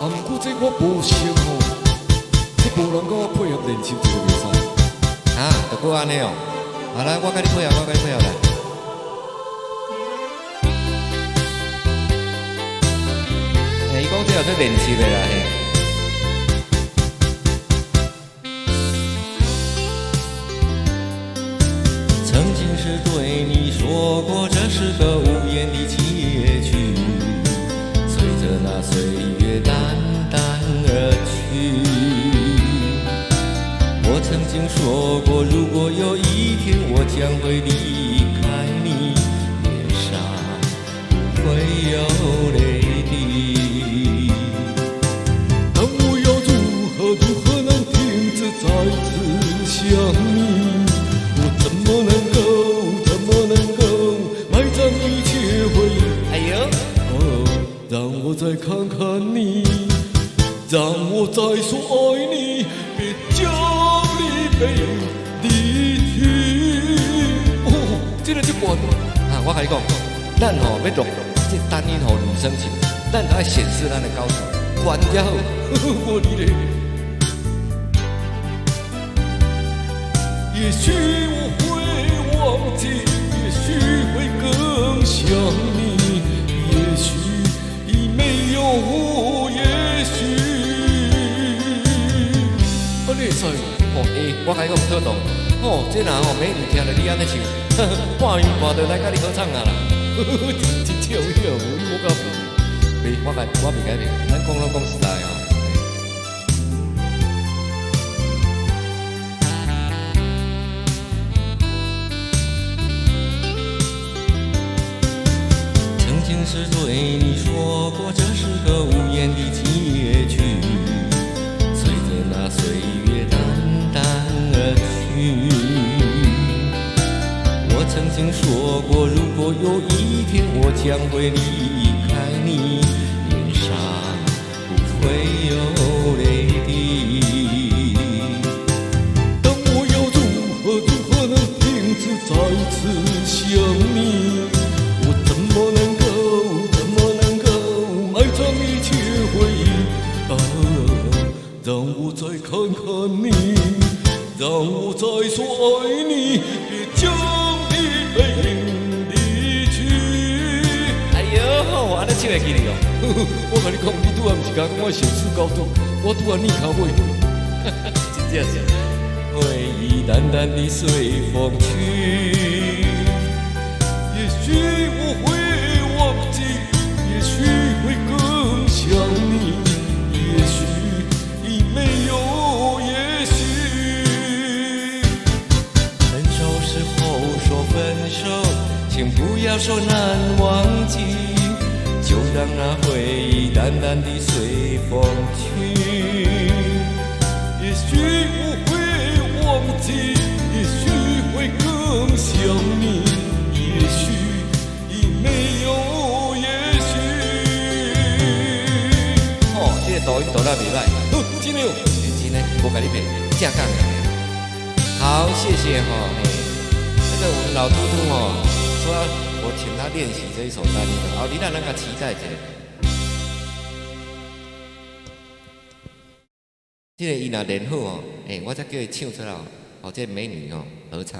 啊，毋过这我无熟吼，这无人甲我配合练习这个袂使。啊，就过安尼哦。好来，我甲你配合，我甲你配合来。伊讲这有在练习的啦嘿。曾经是对你说过，这是个无言的结局。随着那岁月淡淡而去，我曾经说过，如果有一天我将会离开你，脸上不会有泪滴。但我要如何能停止再次想你？我怎么能够埋葬一切回忆？哎呦！让我再看看你，让我再说爱你，别将你背离去。这个就管啊，我跟你讲，咱吼要录这单音吼女生情，咱就要显示咱的高手，管才好。我你嘞，也许我会忘记，也许会更想你，也许已没有我，也许。啊，你会使哦，我跟你讲特动，哦，这若吼美女听着你安尼唱，半圆半就来甲你合唱啊啦。真跳跳，我搞不。袂，我袂改变，咱讲拢讲实在哦。曾经是对你说过，这是个无言的结局。随着那岁月淡淡而去，我曾经说过，如果有一天我将会离开你，脸上不会有泪滴。但我要如何能停止再次想你？我怎么能够埋葬一切回忆？啊，让我再看看你，让我再说爱你，别将你背离去。哎呦，我安尼唱会记你哦。我跟你讲，你拄仔毋是讲我显示高度，我拄仔你头尾，真正是。回忆淡淡的随风去，也许我会忘记，也许会更想你，也许已没有也许。分手时候说分手，请不要说难忘记，就让那回忆淡淡的随风去。也许我会忘记，也许会更想你，也许已没有也许。哦，这个抖音抖得袂歹，真的哦，真的，无甲你骗，正讲的。好，谢谢哈，嘿，这个我们老嘟嘟哦，说要我请他练习这一首单音，好，你让人家期待一下。这个伊若练好哦，我再叫伊唱出来哦，这美女哦合唱。